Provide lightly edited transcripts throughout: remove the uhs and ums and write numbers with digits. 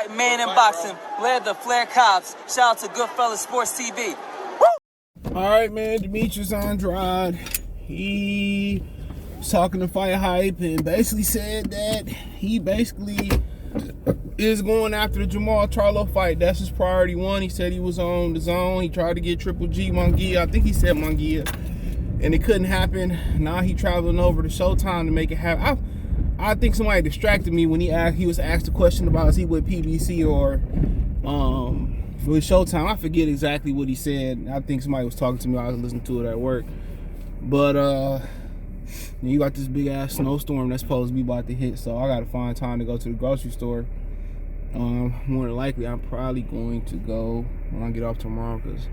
Fight man in boxing, led the Flair Cops. Shout out to Goodfellas Sports TV. Woo! All right, man. Demetrius Andrade, he was talking to Fight Hype and basically said that he basically is going after the Jermall Charlo fight. That's his priority one. He said he was on the zone. He tried to get Triple G Munguia. I think he said Munguia, and it couldn't happen. Now he traveling over to Showtime to make it happen. I think somebody distracted me when he was asked a question about is he with PBC or with Showtime. I forget exactly what he said. I think somebody was talking to me. I was listening to it at work. But you got this big ass snowstorm that's supposed to be about to hit, so I gotta find time to go to the grocery store. More than likely, I'm probably going to go when I get off tomorrow, because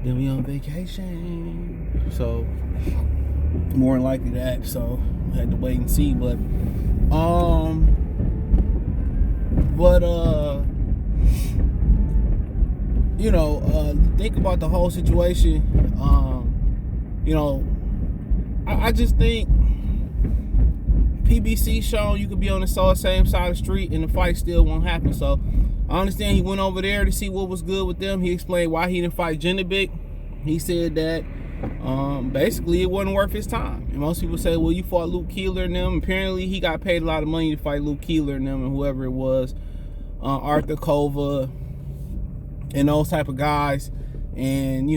then we on vacation. So more than likely that. So I had to wait and see. But think about the whole situation. I just think PBC shown you could be on the same side of the street and the fight still won't happen. So I understand he went over there to see what was good with them. He explained why he didn't fight Jennebic. He said that basically it wasn't worth his time. And most people say, well, you fought Luke Keeler and them. Apparently he got paid a lot of money to fight Luke Keeler and them and whoever it was, Arthur Kova and those type of guys. And,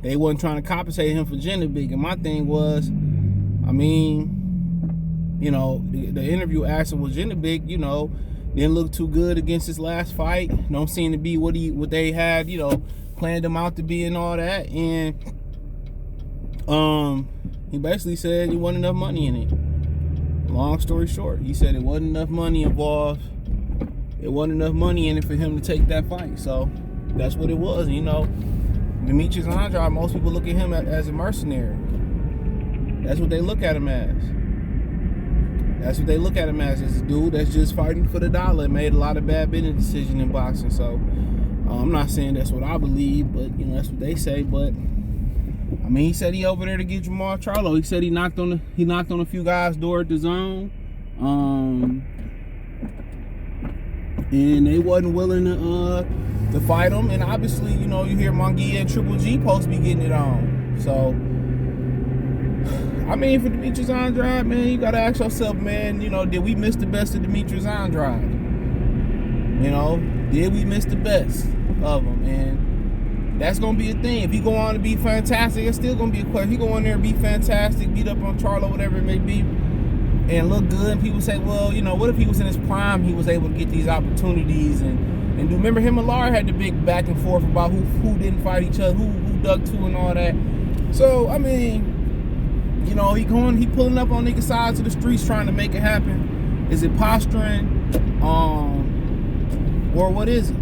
they wasn't trying to compensate him for Jennebic. And my thing was, the interview asked him, well, Jennebic, didn't look too good against his last fight. Don't seem to be what they had, planned him out to be and all that. And he basically said there wasn't enough money in it. Long story short, he said it wasn't enough money involved. It wasn't enough money in it for him to take that fight. So that's what it was. Demetrius Andrade, most people look at him as a mercenary. That's what they look at him as. That's what they look at him as a dude that's just fighting for the dollar and made a lot of bad business decisions in boxing. So I'm not saying that's what I believe, but that's what they say. But he said he over there to get Jermall Charlo. He said he knocked on a few guys' door at the zone, and they wasn't willing to fight him. And obviously, you hear Munguia and Triple G supposed to be getting it on. So for Demetrius Andrade, man, you gotta ask yourself, man, did we miss the best of Demetrius Andrade? Did we miss the best of him? And that's gonna be a thing. If he go on to be fantastic, it's still gonna be a question. He go on there and be fantastic, beat up on Charlo, whatever it may be, and look good. And people say, well, what if he was in his prime? He was able to get these opportunities and do. Remember him and Lar had the big back and forth about who didn't fight each other, who dug to and all that. So he pulling up on niggas' sides of the streets trying to make it happen. Is it posturing? Or what is it?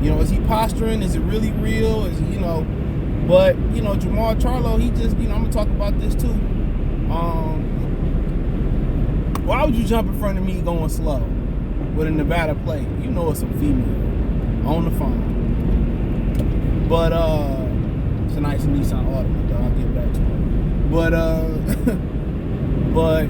Is he posturing? Is it really real? Is it, but Jermall Charlo, he just, I'm gonna talk about this too. Why would you jump in front of me going slow with a Nevada plate? It's a female on the phone. But it's a nice Nissan Altima, though. I'll give that to him. But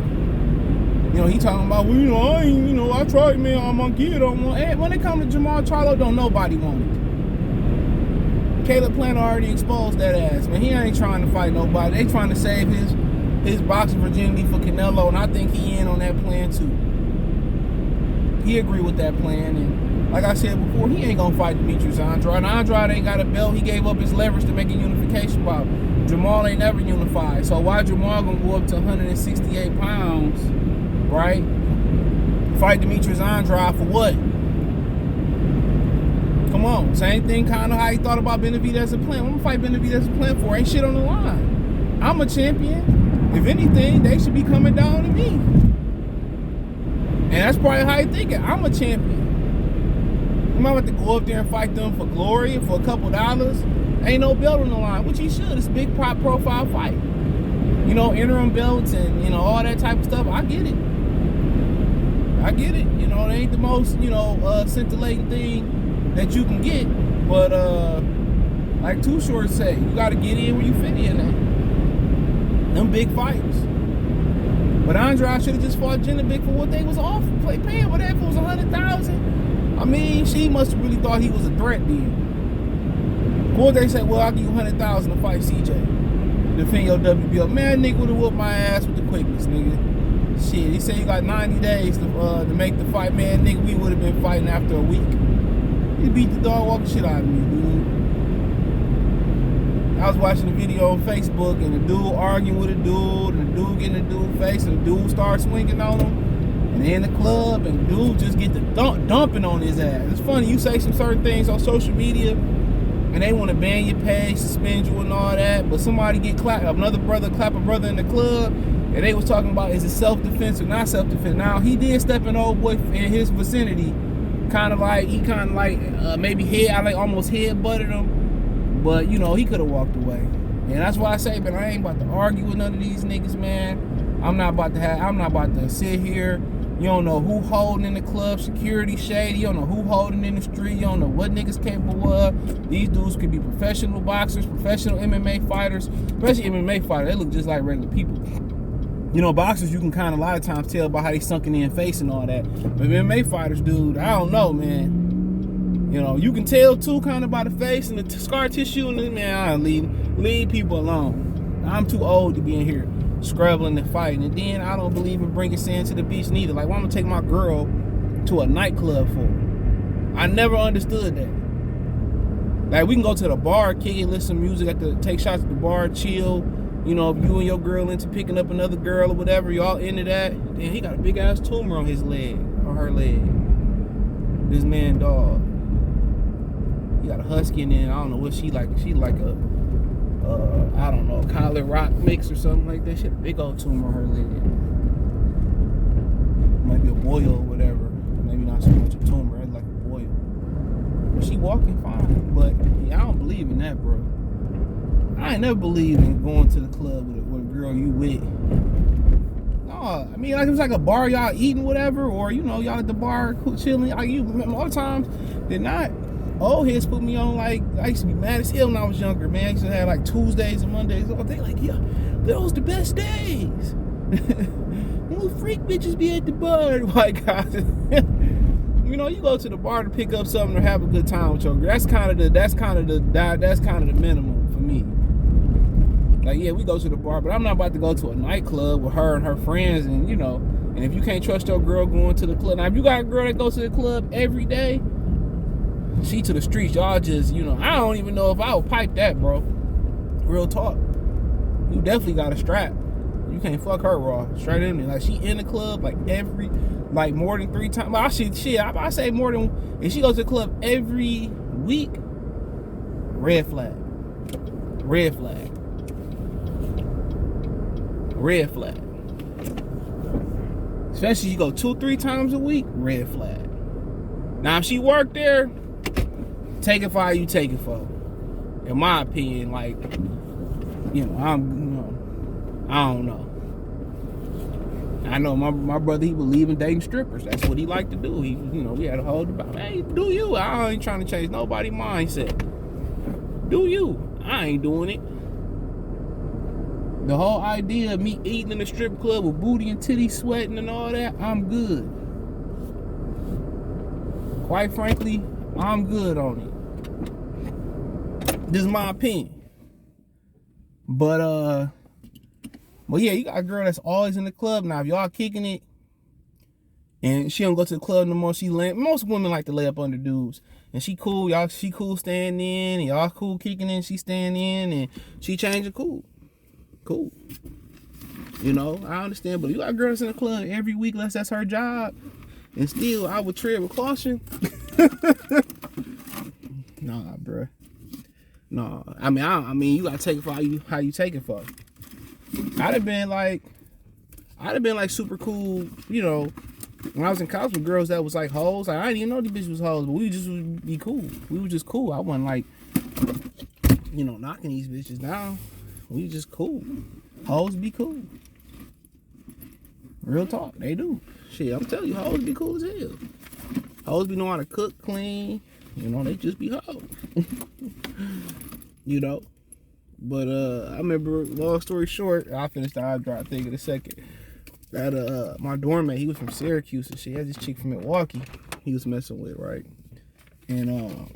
he talking about, well, I tried, man, I'm gonna get it on one. Hey, when it comes to Jermall Charlo, don't nobody want it. Caleb Plant already exposed that ass, man. He ain't trying to fight nobody. They trying to save his boxing virginity for Canelo, and I think he in on that plan too. He agree with that plan, and like I said before, he ain't gonna fight Demetrius Andrade. And Andrade ain't got a belt. He gave up his leverage to make a unification bout. Jermall ain't never unified. So why Jermall gonna go up to 168 pounds, right? Fight Demetrius Andrade for what? Come on. Same thing kind of how he thought about Benavidez as a plan. What I'm gonna fight Benavidez as a plan for? Ain't shit on the line. I'm a champion. If anything, they should be coming down to me. And that's probably how he thinking. I'm a champion. You might have to go up there and fight them for glory for a couple dollars. Ain't no belt on the line, which he should. It's a big profile fight. Interim belts and, all that type of stuff. I get it. It ain't the most, scintillating thing that you can get. But, like Too Short say, you got to get in where you fit in at. Them big fights. But Andrade should have just fought Big for what they was paying. What if it was $100,000? I mean, she must have really thought he was a threat then. What they said, well, I'll give you $100,000 to fight CJ. Defend your WBO. Man, nigga would have whooped my ass with the quickness, nigga. Shit, he said you got 90 days to make the fight. Man, nigga, we would have been fighting after a week. He beat the dog walking shit out of me, dude. I was watching the video on Facebook, and the dude arguing with a dude, and the dude getting the dude face, and the dude starts swinging on him. And they in the club, and the dude just get the dumping on his ass. It's funny, you say some certain things on social media, and they want to ban your page, suspend you and all that, but somebody get clapped, another brother clap a brother in the club, and they was talking about, is it self-defense or not self-defense? Now, he did step in old boy in his vicinity, maybe almost head-butted him, but, you know, he could have walked away. And that's why I say, man, I ain't about to argue with none of these niggas, man. I'm not about to sit here. You don't know who holding in the club, security shady. You don't know who holding in the street. You don't know what niggas capable of. These dudes could be professional boxers, professional MMA fighters, especially MMA fighters. They look just like regular people. You know, boxers, you can kind of a lot of times tell by how they sunken in face and all that. But MMA fighters, dude, I don't know, man. You know, you can tell too kind of by the face and the scar tissue, and man, I leave people alone. I'm too old to be in here scrabbling and fighting. And then I don't believe in bringing sand to the beach neither. Like, why I'm gonna take my girl to a nightclub for? I never understood that. Like, we can go to the bar, kick it, listen to music, take shots at the bar, chill. You know, if you and your girl into picking up another girl or whatever, y'all into that. Then he got a big ass tumor on his leg, on her leg. This man dog. He got a husky in there. I don't know what she like. She like a, I don't know, Collar Rock mix or something like that. She had a big old tumor on her leg. Might be a boil or whatever. Maybe not so much a tumor. It's like a boil. But she walking fine. But yeah, I don't believe in that, bro. I ain't never believed in going to the club with a girl you with. No, I mean, like, it was like a bar, y'all eating whatever, or, you know, y'all at the bar chilling. Like, you, all the times, they're not. Old heads put me on, like, I used to be mad as hell when I was younger, man. I used to have, like, Tuesdays and Mondays all day. Like, yeah, those the best days. Little freak bitches be at the bar. Like, God. You know, you go to the bar to pick up something or have a good time with your girl. That's kind of the minimum for me. Like, yeah, we go to the bar, but I'm not about to go to a nightclub with her and her friends, and, you know, and if you can't trust your girl going to the club. Now, if you got a girl that goes to the club every day, she to the streets, y'all just, you know, I don't even know if I would pipe that, bro. Real talk. You definitely got a strap. You can't fuck her raw. Straight in there. Like, she in the club, like, more than 3 times. I say more than, if she goes to the club every week, red flag. Red flag. Red flag. Especially if you go 2-3 times a week, red flag. Now, if she worked there, take it for how you take it for. In my opinion, like, you know, I don't know. I know my brother, he believe in dating strippers. That's what he like to do. He, you know, we had a whole debate. Hey, do you? I ain't trying to change nobody's mindset. Do you? I ain't doing it. The whole idea of me eating in a strip club with booty and titty sweating and all that, I'm good. Quite frankly, I'm good on it. This is my opinion. But yeah, you got a girl that's always in the club. Now, if y'all kicking it and she don't go to the club no more, most women like to lay up under dudes. And she cool, she cool staying in, and y'all cool kicking in, she staying in, and she changing cool. Cool. You know, I understand, but you got girls in the club every week unless that's her job. And still, I would tread with caution. Nah, bro. Nah. I mean, you gotta take it for how you take it for. I'd have been like super cool, you know, when I was in college with girls that was like hoes. Like, I didn't even know these bitches was hoes, but we just would be cool. We were just cool. I wasn't like, you know, knocking these bitches down. We just cool. Hoes be cool. Real talk, they do. Shit, I'm telling you, hoes be cool as hell. Hoes be knowing how to cook, clean. You know, they just be hoes. You know. But I remember, long story short, I'll finish the Andrade thing in a second. that my dorm mate, he was from Syracuse and shit. He had this chick from Milwaukee he was messing with, right? And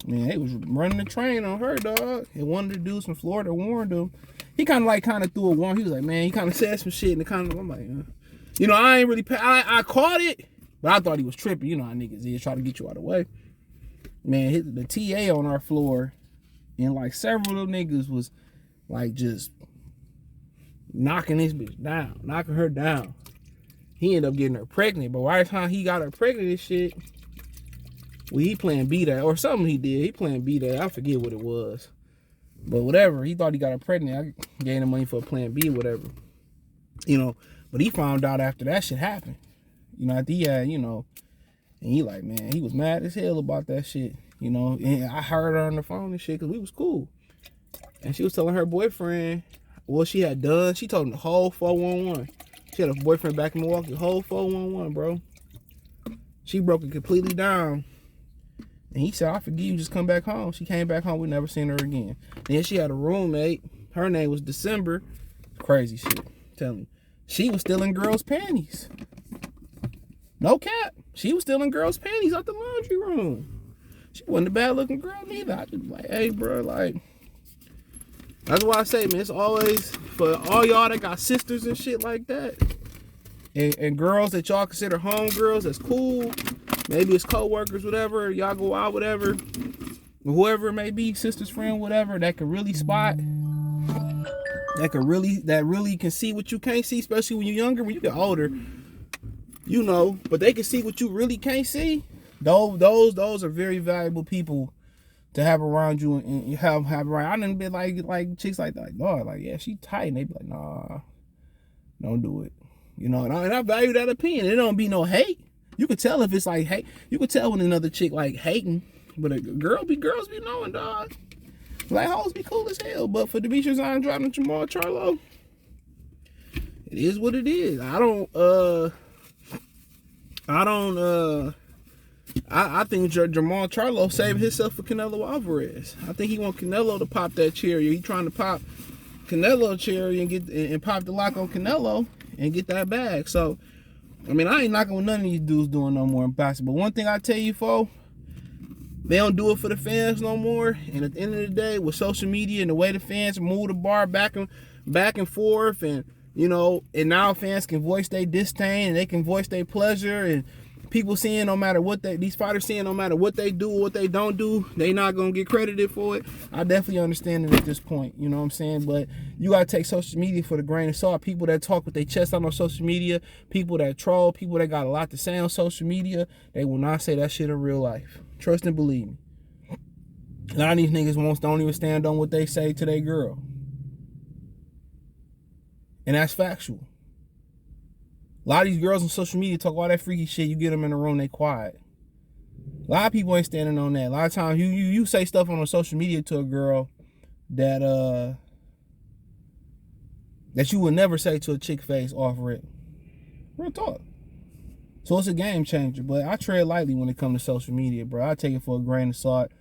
man, they was running the train on her, dog. And one of the dudes from Florida warned him. He kind of threw a warning. He was like, man, he kind of said some shit, and I'm like, you know, I ain't really, I caught it, but I thought he was tripping. You know how niggas is, try to get you out of the way. Man, the TA on our floor, and like several of them niggas was like just knocking this bitch down, knocking her down. He ended up getting her pregnant, but right time he got her pregnant and shit, well, he playing B-Day or something he did. He playing B-Day. I forget what it was. But whatever. He thought he got her pregnant. I gave him money for a plan B or whatever. You know, but he found out after that shit happened. You know, after he had, you know, and he like, man, he was mad as hell about that shit. You know, and I heard her on the phone and shit because we was cool. And she was telling her boyfriend what she had done. She told him the whole 411. She had a boyfriend back in Milwaukee, the whole 411, bro. She broke it completely down. And he said, I forgive you, just come back home. She came back home, we never seen her again. Then she had a roommate. Her name was December. Crazy shit, I'm telling you. She was stealing girls' panties. No cap. She was stealing girls' panties out the laundry room. She wasn't a bad looking girl neither. I just like, hey, bro, like, that's why I say, man, it's always for all y'all that got sisters and shit like that. And girls that y'all consider homegirls, that's cool. Maybe it's co-workers, whatever. Y'all go out, whatever. Whoever it may be, sister's friend, whatever, that can really spot. That really can see what you can't see, especially when you're younger. When you get older, you know, but they can see what you really can't see. Those are very valuable people to have around you and have around. I didn't be like chicks like that, like, dog, like, yeah, she tight. And they be like, nah, don't do it. You know, and I value that opinion. It don't be no hate. You could tell if it's like hate. You could tell when another chick like hating, but girls be knowing, dog. Like hoes be cool as hell. But for Demetrius Andrade and Jermall Charlo, it is what it is. I think Jermall Charlo saved himself for Canelo Alvarez. I think he want Canelo to pop that cherry. He trying to pop Canelo cherry and pop the lock on Canelo and get that bag. So, I mean, I ain't knocking with none of these dudes doing no more in basketball. One thing I tell you, folks, they don't do it for the fans no more. And at the end of the day, with social media and the way the fans move the bar back and forth, and you know, and now fans can voice their disdain and they can voice their pleasure, and people seeing no matter what these fighters seeing no matter what they do or what they don't do, they not gonna get credited for it. I definitely understand it at this point, you know what I'm saying? But you gotta take social media for the grain of salt. People that talk with their chest out on social media, people that troll, people that got a lot to say on social media, they will not say that shit in real life. Trust and believe me. A lot of these niggas don't even stand on what they say to their girl. And that's factual. A lot of these girls on social media talk all that freaky shit. You get them in the room, they quiet. A lot of people ain't standing on that. A lot of times you say stuff on social media to a girl that you would never say to a chick face off rip. Real talk. So it's a game changer. But I tread lightly when it comes to social media, bro. I take it for a grain of salt.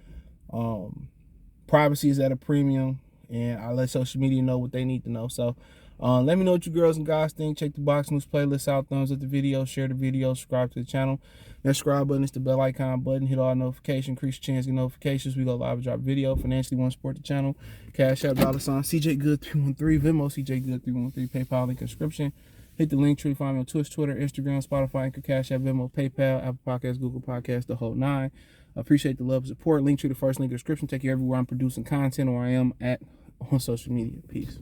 Privacy is at a premium, and I let social media know what they need to know. So let me know what you girls and guys think. Check the Box News playlist out. Thumbs up the video. Share the video. Subscribe to the channel. That subscribe button is the bell icon button. Hit all notifications. Increase your chance to get notifications. We go live and drop video. Financially want to support the channel. Cash App, $ CJ Good 313. Venmo CJ Good 313. PayPal link in description. Hit the link tree. Find me on Twitch, Twitter, Instagram, Spotify, Anchor, Cash App, Venmo, PayPal, Apple Podcasts, Google Podcasts, the whole nine. I appreciate the love and support. Link tree, the first link in the description. Take you everywhere I'm producing content or I am at on social media. Peace.